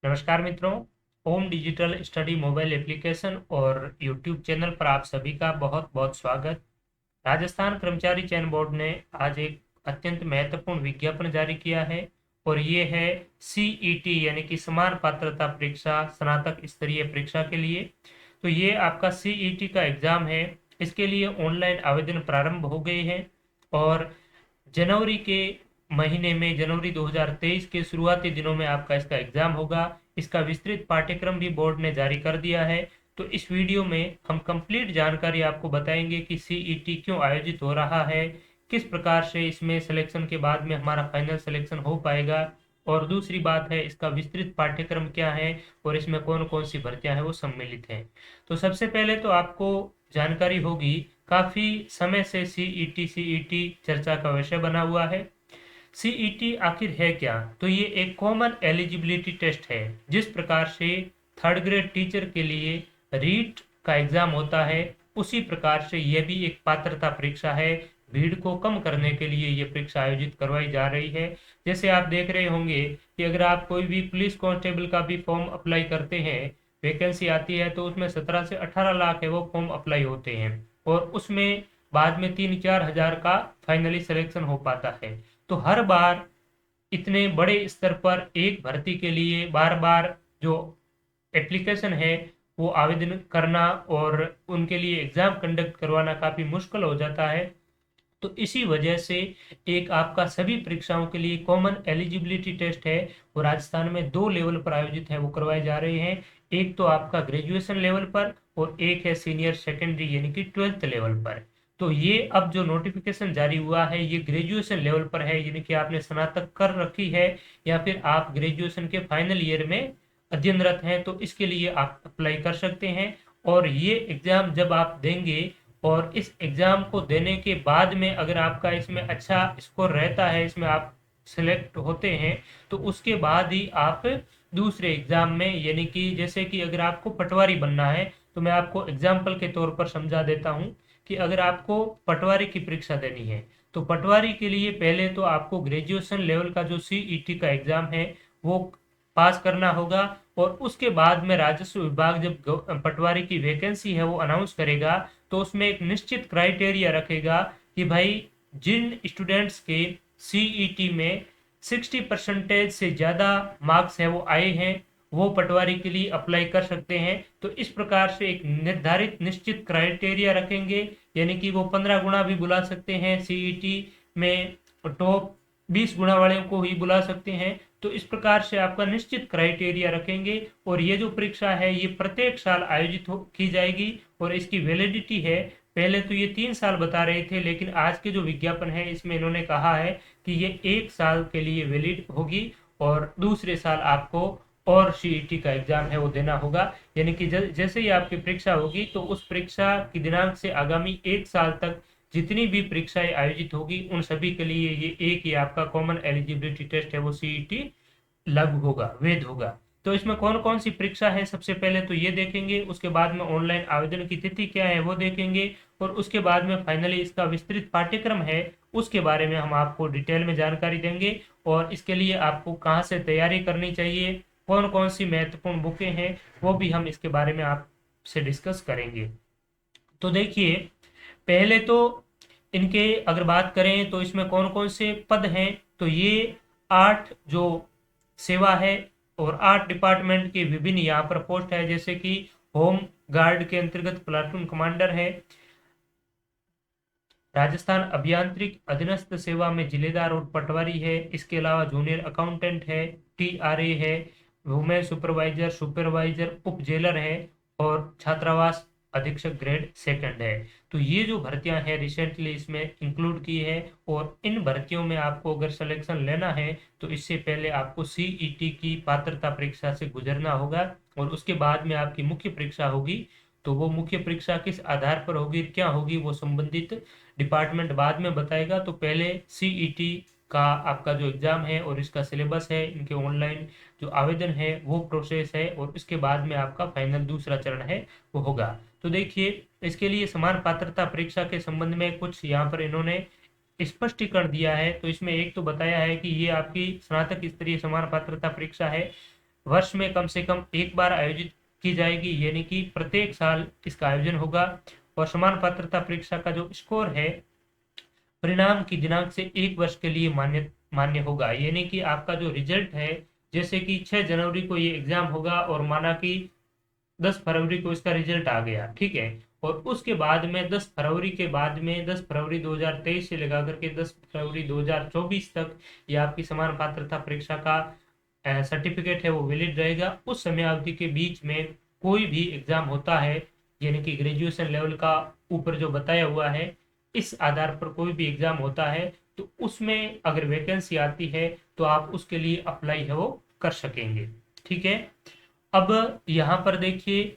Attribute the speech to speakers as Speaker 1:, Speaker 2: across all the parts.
Speaker 1: नमस्कार मित्रों। ओम digital study mobile application और यूट्यूब चैनल पर आप सभी का बहुत बहुत स्वागत। राजस्थान कर्मचारी चयन बोर्ड ने आज एक अत्यंत महत्वपूर्ण विज्ञापन जारी किया है और ये है सीईटी यानी कि समान पात्रता परीक्षा स्नातक स्तरीय परीक्षा के लिए। तो ये आपका सीईटी का एग्जाम है। इसके लिए ऑनलाइन आवेदन प्रारंभ हो गए हैं और जनवरी के महीने में जनवरी 2023 के शुरुआती दिनों में आपका इसका एग्जाम होगा। इसका विस्तृत पाठ्यक्रम भी बोर्ड ने जारी कर दिया है। तो इस वीडियो में हम कंप्लीट जानकारी आपको बताएंगे कि सीईटी क्यों आयोजित हो रहा है, किस प्रकार से इसमें सिलेक्शन के बाद में हमारा फाइनल सिलेक्शन हो पाएगा, और दूसरी बात है इसका विस्तृत पाठ्यक्रम क्या है और इसमें कौन कौन सी भर्तियां हैं वो सम्मिलित हैं। तो सबसे पहले तो आपको जानकारी होगी, काफी समय से सीईटी चर्चा का विषय बना हुआ है। सीईटी आखिर है क्या? तो ये एक कॉमन एलिजिबिलिटी टेस्ट है। जिस प्रकार से थर्ड ग्रेड टीचर के लिए रीट का एग्जाम होता है, उसी प्रकार से यह भी एक पात्रता परीक्षा है। भीड़ को कम करने के लिए ये परीक्षा आयोजित करवाई जा रही है। जैसे आप देख रहे होंगे कि अगर आप कोई भी पुलिस कांस्टेबल का भी फॉर्म अप्लाई करते हैं, वैकेंसी आती है, तो उसमें 17 से 18 लाख है वो फॉर्म अप्लाई होते हैं और उसमें बाद में 3-4 हजार का फाइनली सिलेक्शन हो पाता है। तो हर बार इतने बड़े स्तर पर एक भर्ती के लिए बार बार जो एप्लीकेशन है वो आवेदन करना और उनके लिए एग्जाम कंडक्ट करवाना काफी मुश्किल हो जाता है। तो इसी वजह से एक आपका सभी परीक्षाओं के लिए कॉमन एलिजिबिलिटी टेस्ट है। वो राजस्थान में 2 लेवल पर आयोजित है, वो करवाए जा रहे हैं। एक तो आपका ग्रेजुएशन लेवल पर और एक है सीनियर सेकेंडरी यानी कि 12th लेवल पर। तो ये अब जो नोटिफिकेशन जारी हुआ है ये ग्रेजुएशन लेवल पर है, यानी कि आपने स्नातक कर रखी है या फिर आप ग्रेजुएशन के फाइनल ईयर में अध्ययनरत हैं, तो इसके लिए आप अप्लाई कर सकते हैं। और ये एग्जाम जब आप देंगे और इस एग्जाम को देने के बाद में अगर आपका इसमें अच्छा स्कोर रहता है, इसमें आप सिलेक्ट होते हैं, तो उसके बाद ही आप दूसरे एग्जाम में, यानी कि जैसे कि अगर आपको पटवारी बनना है, तो मैं आपको एग्जाम्पल के तौर पर समझा देता हूं कि अगर आपको पटवारी की परीक्षा देनी है, तो पटवारी के लिए पहले तो आपको ग्रेजुएशन लेवल का जो सीईटी का एग्जाम है वो पास करना होगा। और उसके बाद में राजस्व विभाग जब पटवारी की वैकेंसी है वो अनाउंस करेगा, तो उसमें एक निश्चित क्राइटेरिया रखेगा कि भाई जिन स्टूडेंट्स के सीईटी में 60% से ज़्यादा मार्क्स है वो आए हैं, वो पटवारी के लिए अप्लाई कर सकते हैं। तो इस प्रकार से एक निर्धारित निश्चित क्राइटेरिया रखेंगे, यानी कि वो 15 गुना भी बुला सकते हैं सीईटी में, टॉप 20 गुना वाले को ही बुला सकते हैं। तो इस प्रकार से आपका निश्चित क्राइटेरिया रखेंगे और ये जो परीक्षा है ये प्रत्येक साल आयोजित की जाएगी और इसकी वैलिडिटी है, पहले तो ये 3 साल बता रहे थे, लेकिन आज के जो विज्ञापन है इसमें इन्होंने कहा है कि ये 1 साल के लिए वैलिड होगी और दूसरे साल आपको और सीईटी का एग्जाम है वो देना होगा। यानी कि जैसे ही आपकी परीक्षा होगी तो उस परीक्षा की दिनांक से आगामी 1 साल तक जितनी भी परीक्षाएं आयोजित होगी उन सभी के लिए ये एक ही आपका कॉमन एलिजिबिलिटी टेस्ट है वो सीईटी लागू होगा, वैध होगा। तो इसमें कौन कौन सी परीक्षा है सबसे पहले तो ये देखेंगे, उसके बाद में ऑनलाइन आवेदन की तिथि क्या है वो देखेंगे, और उसके बाद में फाइनली इसका विस्तृत पाठ्यक्रम है उसके बारे में हम आपको डिटेल में जानकारी देंगे और इसके लिए आपको कहाँ से तैयारी करनी चाहिए, कौन कौन सी महत्वपूर्ण बुकें हैं, वो भी हम इसके बारे में आपसे डिस्कस करेंगे। तो देखिए, पहले तो इनके अगर बात करें तो इसमें कौन कौन से पद हैं, तो ये 8 जो सेवा है और 8 डिपार्टमेंट के विभिन्न यहाँ पर पोस्ट है। जैसे कि होम गार्ड के अंतर्गत प्लाटून कमांडर है, राजस्थान अभियांत्रिक अधीनस्थ सेवा में जिलेदार और पटवारी है, इसके अलावा जूनियर अकाउंटेंट है, टीआरए है, वुमेन सुपरवाइजर, सुपरवाइजर, उप जेलर है और छात्रावास अधीक्षक ग्रेड सेकंड है। तो ये जो भर्तियां हैं रिसेंटली इसमें इंक्लूड की है और इन भर्तियों में आपको अगर सिलेक्शन लेना है तो इससे पहले आपको सीईटी की पात्रता परीक्षा से गुजरना होगा और उसके बाद में आपकी मुख्य परीक्षा होगी। तो वो मुख्य परीक्षा किस आधार पर होगी, क्या होगी, वो संबंधित डिपार्टमेंट बाद में बताएगा। तो पहले सीईटी का आपका जो एग्जाम है और इसका सिलेबस है, इनके ऑनलाइन जो आवेदन है वो प्रोसेस है और इसके बाद में आपका फाइनल दूसरा चरण है वो होगा। तो देखिए, इसके लिए समान पात्रता परीक्षा के संबंध में कुछ यहाँ पर इन्होंने स्पष्टीकरण दिया है। तो इसमें एक तो बताया है कि ये आपकी स्नातक स्तरीय समान पात्रता परीक्षा है वर्ष में कम से कम एक बार आयोजित की जाएगी, यानी कि प्रत्येक साल इसका आयोजन होगा। और समान पात्रता परीक्षा का जो स्कोर है परिणाम की दिनांक से एक वर्ष के लिए मान्य मान्य होगा, यानी कि आपका जो रिजल्ट है, जैसे कि 6 जनवरी को ये एग्जाम होगा और माना कि 10 फरवरी को इसका रिजल्ट आ गया, ठीक है। और उसके बाद में 10 फरवरी के बाद में 10 फरवरी 2023 से लगा करके 10 फरवरी 2024 तक ये आपकी समान पात्रता परीक्षा का सर्टिफिकेट है वो वैलिड रहेगा। उस समय अवधि के बीच में कोई भी एग्जाम होता है, यानी कि ग्रेजुएशन लेवल का ऊपर जो बताया हुआ है, इस आधार पर कोई भी एग्जाम होता है तो उसमें अगर वैकेंसी आती है तो आप उसके लिए अप्लाई है वो कर सकेंगे, ठीक है। अब यहाँ पर देखिए,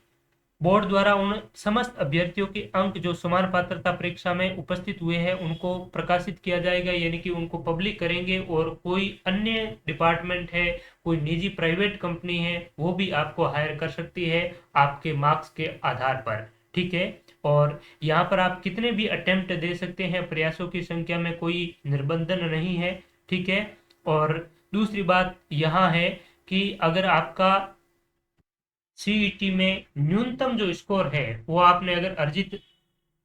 Speaker 1: बोर्ड द्वारा उन समस्त अभ्यर्थियों के अंक जो समान पात्रता परीक्षा में उपस्थित हुए हैं उनको प्रकाशित किया जाएगा, यानी कि उनको पब्लिक करेंगे। और कोई अन्य डिपार्टमेंट है, कोई निजी प्राइवेट कंपनी है, वो भी आपको हायर कर सकती है आपके मार्क्स के आधार पर, ठीक है। और यहाँ पर आप कितने भी अटेम्प्ट दे सकते हैं, प्रयासों की संख्या में कोई निर्बंधन नहीं है, ठीक है। और दूसरी बात यहाँ है कि अगर आपका सीईटी में न्यूनतम जो स्कोर है वो आपने अगर अर्जित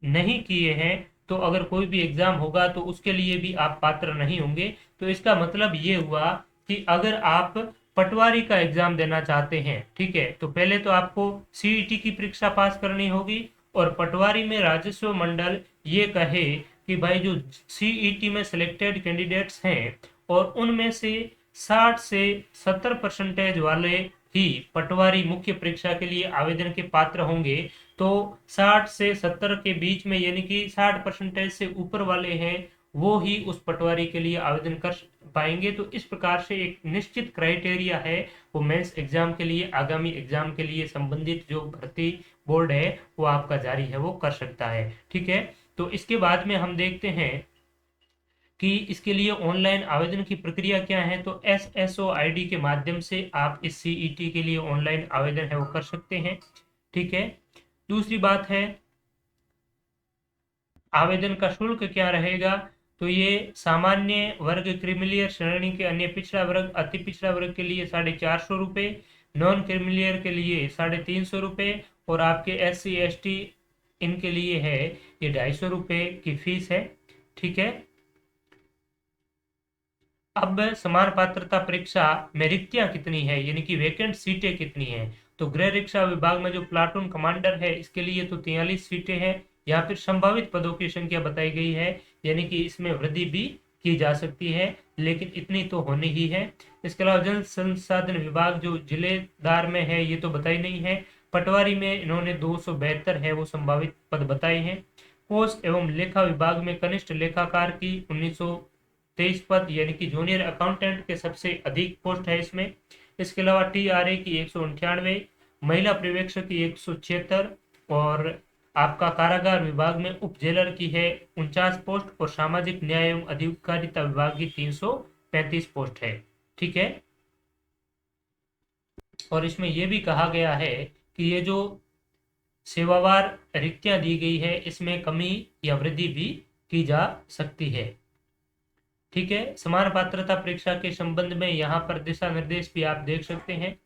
Speaker 1: नहीं किए हैं, तो अगर कोई भी एग्जाम होगा तो उसके लिए भी आप पात्र नहीं होंगे। तो इसका मतलब ये हुआ कि अगर आप पटवारी का एग्जाम देना चाहते हैं, ठीक है, तो पहले तो आपको सीईटी की परीक्षा पास करनी होगी। और पटवारी में राजस्व मंडल ये कहे कि भाई जो सीईटी में सिलेक्टेड कैंडिडेट्स हैं और उनमें से 60 से 70% वाले ही पटवारी मुख्य परीक्षा के लिए आवेदन के पात्र होंगे। तो 60 से 70 के बीच में, यानी कि 60% से ऊपर वाले हैं, वो ही उस पटवारी के लिए आवेदन कर पाएंगे। तो इस प्रकार से एक निश्चित क्राइटेरिया है, वो मेंस एग्जाम के लिए, आगामी एग्जाम के लिए संबंधित जो भर्ती बोर्ड है वो आपका जारी है वो कर सकता है, ठीक है। तो इसके बाद में हम देखते हैं कि इसके लिए ऑनलाइन आवेदन की प्रक्रिया क्या है। तो SSO ID के माध्यम से आप इस सीईटी के लिए ऑनलाइन आवेदन है वो कर सकते हैं, ठीक है। दूसरी बात है आवेदन का शुल्क क्या रहेगा। तो ये सामान्य वर्ग, क्रीमिलियर श्रेणी के अन्य पिछड़ा वर्ग, अति पिछड़ा वर्ग के लिए 450 रुपये, नॉन क्रीमिलियर के लिए 350 रुपये, और आपके SC ST इनके लिए है ये 250 रुपये की फीस है, ठीक है। अब समान पात्रता परीक्षा में रिक्तियां कितनी है, यानी कि वैकेंट सीटें कितनी हैं। तो गृह रक्षा विभाग में जो प्लाटून कमांडर है इसके लिए तो 43 सीटें हैं। या फिर संभावित पदों की संख्या बताई गई है, यानी कि इसमें वृद्धि भी की जा सकती है, लेकिन इतनी तो होनी ही है। इसके अलावा जल संसाधन विभाग जो जिलेदार में है ये तो बताई नहीं है। पटवारी में इन्होंने 272 है वो संभावित पद बताए हैं। कोष एवं लेखा विभाग में कनिष्ठ लेखाकार की 1923 पद, यानी कि जूनियर अकाउंटेंट के सबसे अधिक पोस्ट है इसमें। इसके अलावा TRA की 198, महिला पर्यवेक्षक की 176, और आपका कारागार विभाग में उप जेलर की है 49 पोस्ट, और सामाजिक न्याय एवं अधिकारिता विभाग की 335 पोस्ट है, ठीक है। और इसमें यह भी कहा गया है कि ये जो सेवावार रिक्तियां दी गई है इसमें कमी या वृद्धि भी की जा सकती है, ठीक है। समान पात्रता परीक्षा के संबंध में यहाँ पर दिशा निर्देश भी आप देख सकते हैं।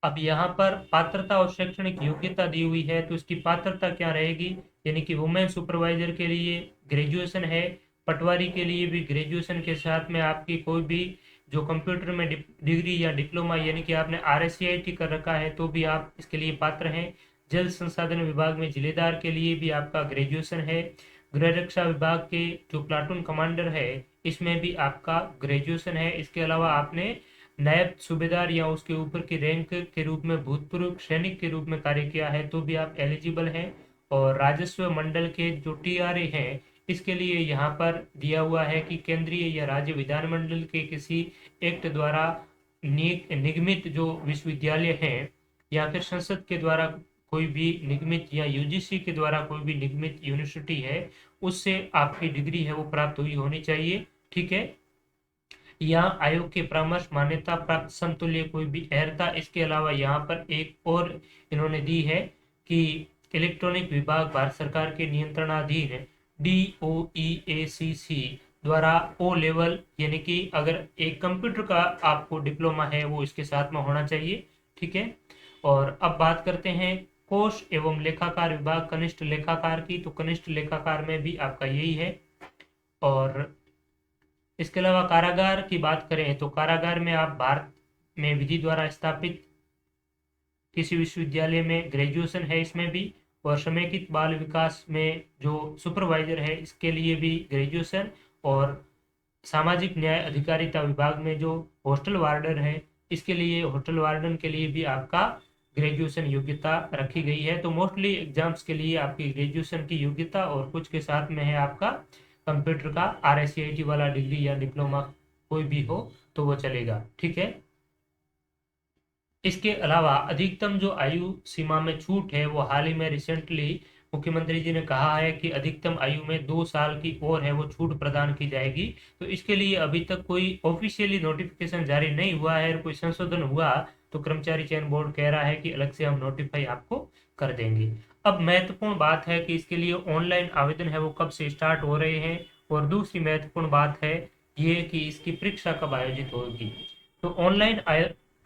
Speaker 1: अब यहाँ पर पात्रता और शैक्षणिक योग्यता दी हुई है, तो इसकी पात्रता क्या रहेगी, यानी कि वुमेन सुपरवाइजर के लिए ग्रेजुएशन है, पटवारी के लिए भी ग्रेजुएशन के साथ में आपकी कोई भी जो कंप्यूटर में डिग्री या डिप्लोमा, यानी कि आपने RSCIT कर रखा है तो भी आप इसके लिए पात्र हैं। जल संसाधन विभाग में जिलेदार के लिए भी आपका ग्रेजुएशन है। गृह रक्षा विभाग के जो प्लाटून कमांडर है इसमें भी आपका ग्रेजुएशन है। इसके अलावा आपने नायब सूबेदार या उसके ऊपर की रैंक के रूप में भूतपूर्व सैनिक के रूप में कार्य किया है तो भी आप एलिजिबल हैं। और राजस्व मंडल के जो TRA हैं इसके लिए यहाँ पर दिया हुआ है कि केंद्रीय या राज्य विधानमंडल के किसी एक्ट द्वारा निगमित जो विश्वविद्यालय हैं या फिर संसद के द्वारा कोई भी निगमित या UGC के द्वारा कोई भी निगमित यूनिवर्सिटी है उससे आपकी डिग्री है वो प्राप्त हुई होनी चाहिए, ठीक है। या आयोग के परामर्श मान्यता प्राप्त समतुल्य कोई भी अर्हता। इसके अलावा यहाँ पर एक और इन्होंने दी है कि इलेक्ट्रॉनिक विभाग भारत सरकार के नियंत्रणाधीन DOEACC द्वारा O लेवल, यानी कि अगर एक कंप्यूटर का आपको डिप्लोमा है वो इसके साथ में होना चाहिए, ठीक है। और अब बात करते हैं कोष एवं लेखाकार विभाग कनिष्ठ लेखाकार की, तो कनिष्ठ लेखाकार में भी आपका यही है। और इसके अलावा कारागार की बात करें तो कारागार में आप भारत में विधि द्वारा स्थापित किसी विश्वविद्यालय में ग्रेजुएशन है इसमें भी, और समेकित बाल विकास में जो सुपरवाइजर है इसके लिए भी ग्रेजुएशन, और सामाजिक न्याय अधिकारिता विभाग में जो हॉस्टल वार्डन है इसके लिए, हॉस्टल वार्डन के लिए भी आपका ग्रेजुएशन योग्यता रखी गई है। तो मोस्टली एग्जाम्स के लिए आपकी ग्रेजुएशन की योग्यता, और कुछ के साथ में है आपका कंप्यूटर का RSCIT वाला डिग्री या डिप्लोमा कोई भी हो तो वो चलेगा, ठीक है। इसके अलावा अधिकतम जो आयु सीमा में छूट है वो हाल ही में रिसेंटली मुख्यमंत्री जी ने कहा है कि अधिकतम आयु में 2 साल की और है वो छूट प्रदान की जाएगी। तो इसके लिए अभी तक कोई ऑफिशियली नोटिफिकेशन जारी नहीं हुआ है, और कोई संशोधन हुआ तो कर्मचारी चयन बोर्ड कह रहा है कि अलग से हम नोटिफाई आपको कर देंगे। अब महत्वपूर्ण बात है कि इसके लिए ऑनलाइन आवेदन है वो कब से स्टार्ट हो रहे हैं, और दूसरी महत्वपूर्ण बात है ये कि इसकी परीक्षा कब आयोजित होगी। तो ऑनलाइन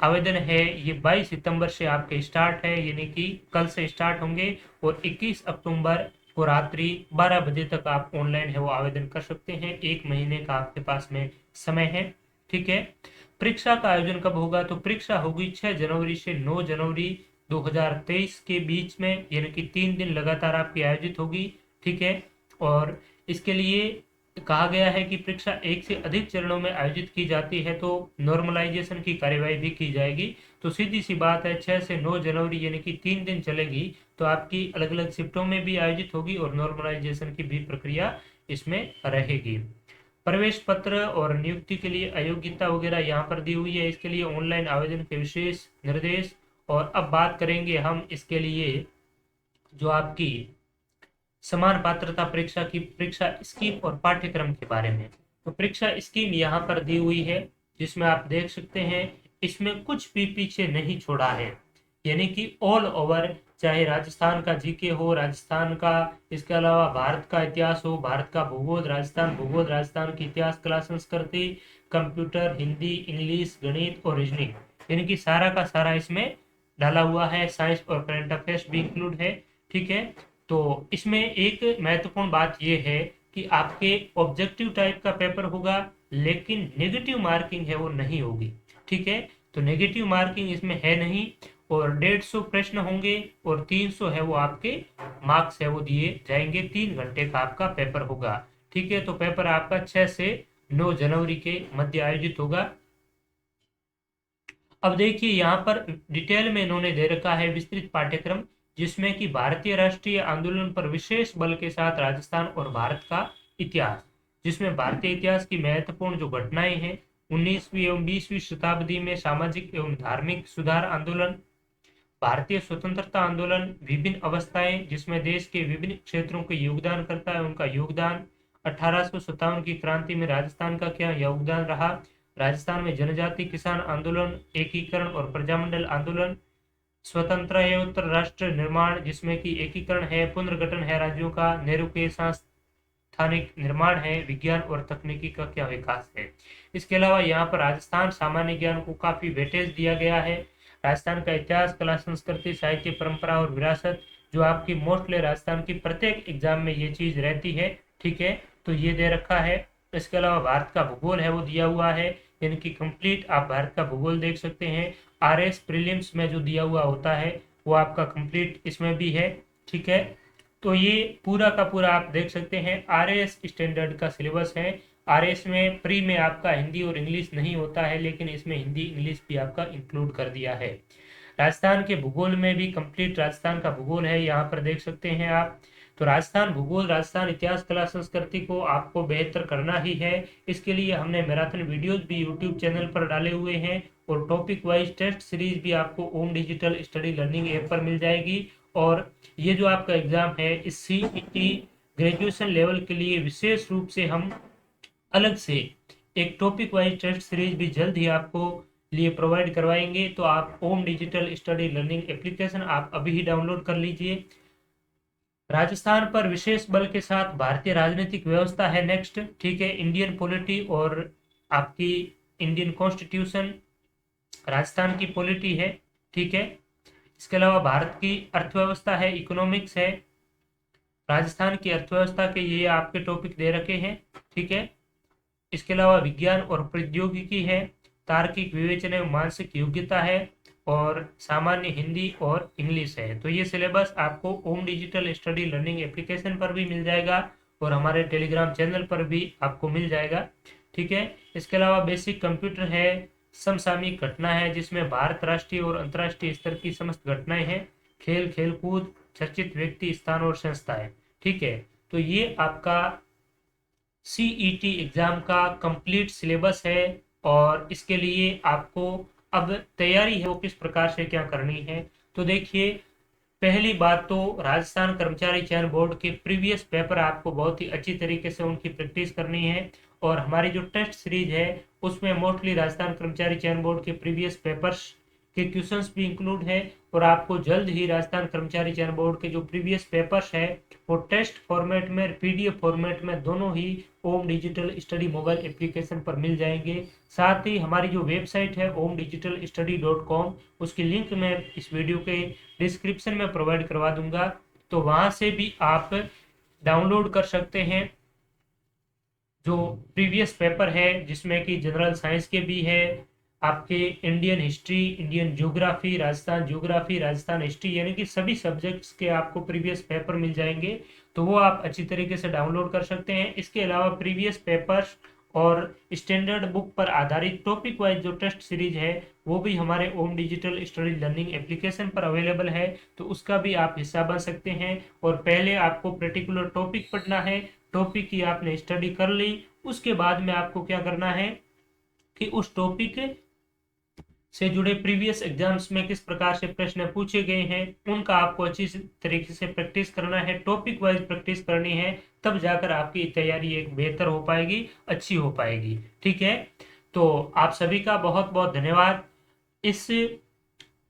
Speaker 1: आवेदन है ये 22 सितंबर से आपके स्टार्ट है, यानी कि कल से स्टार्ट होंगे, और 21 अक्टूबर को रात्रि 12 बजे तक आप ऑनलाइन है वो आवेदन कर सकते हैं। 1 महीने का आपके पास में समय है, ठीक है। परीक्षा का आयोजन कब होगा, तो परीक्षा होगी 6 जनवरी से 9 जनवरी 2023 के बीच में, यानी कि 3 दिन लगातार आपकी आयोजित होगी, ठीक है। और इसके लिए कहा गया है कि परीक्षा एक से अधिक चरणों में आयोजित की जाती है तो नॉर्मलाइजेशन की कार्यवाही भी की जाएगी। तो सीधी सी बात है 6 से 9 जनवरी यानी कि 3 दिन चलेगी, तो आपकी अलग अलग शिफ्टों में भी आयोजित होगी और नॉर्मलाइजेशन की भी प्रक्रिया इसमें रहेगी। प्रवेश पत्र और नियुक्ति के लिए अयोग्यता वगैरह यहाँ पर दी हुई है, इसके लिए ऑनलाइन आवेदन के विशेष निर्देश। और अब बात करेंगे हम इसके लिए जो आपकी समान पात्रता परीक्षा की परीक्षा स्कीम और पाठ्यक्रम के बारे में। तो परीक्षा स्कीम यहाँ पर दी हुई है, जिसमें आप देख सकते हैं इसमें कुछ भी पीछे नहीं छोड़ा है, यानी कि ऑल ओवर, चाहे राजस्थान का जीके हो, राजस्थान का, इसके अलावा भारत का इतिहास हो, भारत का भूगोल, भूगोल, राजस्थान की इतिहास, कला, संस्कृति, कंप्यूटर, हिंदी, इंग्लिश, गणित और रीजनिंग, यानी कि सारा का सारा इसमें डाला हुआ है। साइंस और करंट अफेयर्स भी इंक्लूड है, ठीक है। तो इसमें एक महत्वपूर्ण बात यह है कि आपके ऑब्जेक्टिव टाइप का पेपर होगा, लेकिन नेगेटिव मार्किंग है वो नहीं होगी, ठीक है। तो नेगेटिव मार्किंग इसमें है नहीं, और 150 प्रश्न होंगे, और 300 है वो आपके मार्क्स है वो दिए जाएंगे। 3 घंटे का आपका पेपर होगा, ठीक है। तो पेपर आपका 6 से 9 जनवरी के मध्य आयोजित होगा। अब देखिए यहाँ पर डिटेल में इन्होंने दे रखा है विस्तृत पाठ्यक्रम, जिसमें कि भारतीय राष्ट्रीय आंदोलन पर विशेष बल के साथ राजस्थान और भारत का इतिहास, जिसमें भारतीय इतिहास की महत्वपूर्ण जो घटनाएं हैं 19वीं एवं 20वीं शताब्दी में सामाजिक एवं धार्मिक सुधार आंदोलन, भारतीय स्वतंत्रता आंदोलन, विभिन्न अवस्थाएं जिसमें देश के विभिन्न क्षेत्रों के योगदान करता है उनका योगदान, 1857 की क्रांति में राजस्थान का क्या योगदान रहा, राजस्थान में जनजाति किसान आंदोलन, एकीकरण और प्रजामंडल आंदोलन, स्वतंत्र राष्ट्र निर्माण जिसमें कि एकीकरण है, पुनर्गठन है राज्यों का, नेहरू के सांस्थानिक निर्माण है, विज्ञान और तकनीकी का क्या विकास है। इसके अलावा यहाँ पर राजस्थान सामान्य ज्ञान को काफी वेटेज दिया गया है। राजस्थान का इतिहास, कला, संस्कृति, साहित्य, परंपरा और विरासत, जो आपकी मोस्टली राजस्थान की प्रत्येक एग्जाम में ये चीज रहती है, ठीक है। तो ये दे रखा है। इसके अलावा भारत का भूगोल है वो दिया हुआ है, यानी कि कंप्लीट आप भारत का भूगोल देख सकते हैं। RS प्रीलिम्स में जो दिया हुआ होता है वो आपका कंप्लीट इसमें भी है, ठीक है। तो ये पूरा का पूरा आप देख सकते हैं RS स्टैंडर्ड का सिलेबस है। RS में प्री में आपका हिंदी और इंग्लिश नहीं होता है, लेकिन इसमें हिंदी इंग्लिश भी आपका इंक्लूड कर दिया है। राजस्थान के भूगोल में भी कंप्लीट राजस्थान का भूगोल है, यहाँ पर देख सकते हैं आप। तो राजस्थान भूगोल, राजस्थान इतिहास, कला, संस्कृति को आपको बेहतर करना ही है। इसके लिए हमने मैराथन वीडियोज भी यूट्यूब चैनल पर डाले हुए हैं, और टॉपिक वाइज टेस्ट सीरीज भी आपको ओम डिजिटल स्टडी लर्निंग ऐप पर मिल जाएगी। और ये जो आपका एग्जाम है इस CET ग्रेजुएशन लेवल के लिए विशेष रूप से हम अलग से एक टॉपिक वाइज टेस्ट सीरीज भी जल्द ही आपको लिए प्रोवाइड करवाएंगे। तो आप ओम डिजिटल स्टडी लर्निंग एप्लीकेशन आप अभी ही डाउनलोड कर लीजिए। राजस्थान पर विशेष बल के साथ भारतीय राजनीतिक व्यवस्था है नेक्स्ट, ठीक है। इंडियन पॉलिटी और आपकी इंडियन कॉन्स्टिट्यूशन राजस्थान की पॉलिटी है, ठीक है। इसके अलावा भारत की अर्थव्यवस्था है, इकोनॉमिक्स है, राजस्थान की अर्थव्यवस्था के ये आपके टॉपिक दे रखे हैं। ठीक है। इसके अलावा विज्ञान और प्रौद्योगिकी है, तार्किक विवेचन एवं मानसिक योग्यता है, और सामान्य हिंदी और इंग्लिश है। तो ये सिलेबस आपको ओम डिजिटल स्टडी लर्निंग एप्लीकेशन पर भी मिल जाएगा और हमारे टेलीग्राम चैनल पर भी आपको मिल जाएगा। ठीक है। इसके अलावा बेसिक कंप्यूटर है, समसामयिक घटना है जिसमें भारत राष्ट्रीय और अंतर्राष्ट्रीय स्तर की समस्त घटनाएं हैं, खेल खेलकूद, चर्चित व्यक्ति, स्थान और संस्थाएं। ठीक है। तो ये आपका सीईटी एग्जाम का कंप्लीट सिलेबस है और इसके लिए आपको अब तैयारी है वो किस प्रकार से क्या करनी है। तो देखिए, पहली बात तो राजस्थान कर्मचारी चयन बोर्ड के प्रीवियस पेपर आपको बहुत ही अच्छी तरीके से उनकी प्रैक्टिस करनी है। और हमारी जो टेस्ट सीरीज है उसमें मोस्टली राजस्थान कर्मचारी चयन बोर्ड के प्रीवियस पेपर्स के क्वेश्चंस भी इंक्लूड है। और आपको जल्द ही राजस्थान कर्मचारी चयन बोर्ड के जो प्रीवियस पेपर्स है वो टेस्ट फॉर्मेट में, पीडीएफ फॉर्मेट में, दोनों ही ओम डिजिटल स्टडी मोबाइल एप्लीकेशन पर मिल जाएंगे। साथ ही हमारी जो वेबसाइट है omdigitalstudy.com, उसकी लिंक मैं इस वीडियो के डिस्क्रिप्शन में प्रोवाइड करवा दूंगा। तो वहां से भी आप डाउनलोड कर सकते हैं जो प्रीवियस पेपर है, जिसमें कि जनरल साइंस के भी है, आपके Indian history, Indian geography, Rajasthan history, यानी कि सभी सब्जेक्ट्स के आपको प्रीवियस पेपर मिल जाएंगे। तो वो आप अच्छी तरीके से डाउनलोड कर सकते हैं। इसके अलावा प्रीवियस पेपर्स और स्टैंडर्ड बुक पर आधारित टॉपिक वाइज जो टेस्ट सीरीज है वो भी हमारे ओम डिजिटल स्टडी लर्निंग एप्लीकेशन पर अवेलेबल है। तो उसका भी आप हिस्सा बन सकते हैं। और पहले आपको पर्टिकुलर टॉपिक पढ़ना है, टॉपिक की आपने स्टडी कर ली, उसके बाद में आपको क्या करना है कि उस टॉपिक से जुड़े प्रीवियस एग्जाम्स में किस प्रकार से प्रश्न पूछे गए हैं उनका आपको अच्छी तरीके से प्रैक्टिस करना है, टॉपिक वाइज प्रैक्टिस करनी है। तब जाकर आपकी तैयारी एक बेहतर हो पाएगी, अच्छी हो पाएगी। ठीक है। तो आप सभी का बहुत बहुत धन्यवाद। इस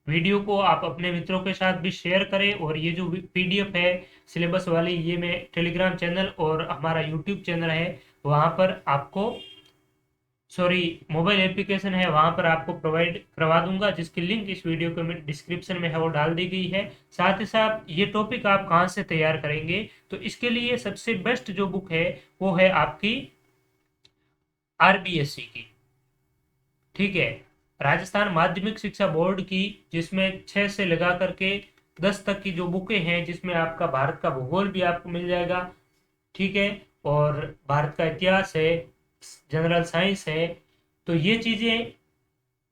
Speaker 1: वीडियो को आप अपने मित्रों के साथ भी शेयर करें। और ये जो पीडीएफ है सिलेबस वाली, ये मैं टेलीग्राम चैनल और हमारा यूट्यूब चैनल है वहां पर आपको, सॉरी, मोबाइल एप्लीकेशन है वहां पर आपको प्रोवाइड करवा दूंगा, जिसकी लिंक इस वीडियो के डिस्क्रिप्शन में है वो डाल दी गई है। साथ ही साथ ये टॉपिक आप कहाँ से तैयार करेंगे, तो इसके लिए सबसे बेस्ट जो बुक है वो है आपकी आरबीएससी की। ठीक है। राजस्थान माध्यमिक शिक्षा बोर्ड की, जिसमें 6 से लगा करके 10 तक की जो बुकें हैं, जिसमें आपका भारत का भूगोल भी आपको मिल जाएगा। ठीक है। और भारत का इतिहास है, जनरल साइंस है। तो ये चीजें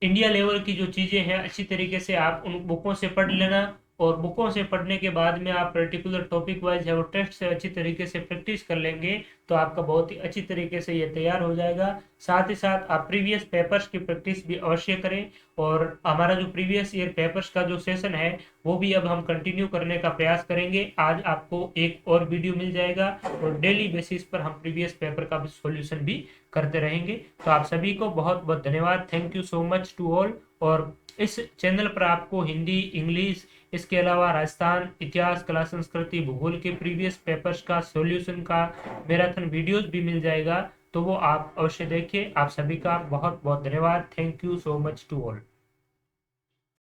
Speaker 1: इंडिया लेवल की जो चीजें हैं अच्छी तरीके से आप उन बुकों से पढ़ लेना। और बुकों से पढ़ने के बाद में आप पर्टिकुलर टॉपिक वाइज है वो टेस्ट से अच्छी तरीके से प्रैक्टिस कर लेंगे तो आपका बहुत ही अच्छी तरीके से ये तैयार हो जाएगा। साथ ही साथ आप प्रीवियस पेपर्स की प्रैक्टिस भी अवश्य करें। और हमारा जो प्रीवियस ईयर पेपर्स का जो सेशन है वो भी अब हम कंटिन्यू करने का प्रयास करेंगे। आज आपको एक और वीडियो मिल जाएगा और डेली बेसिस पर हम प्रीवियस पेपर का भी सॉल्यूशन भी करते रहेंगे। तो आप सभी को बहुत बहुत धन्यवाद। Thank you so much to all. और इस चैनल पर आपको हिंदी, इंग्लिश, इसके अलावा राजस्थान, इतिहास, कला, संस्कृति, भूगोल के प्रीवियस पेपर्स का सॉल्यूशन का मैराथन वीडियोस भी मिल जाएगा। तो वो आप अवश्य देखिए। आप सभी का बहुत बहुत धन्यवाद। Thank you so much to all.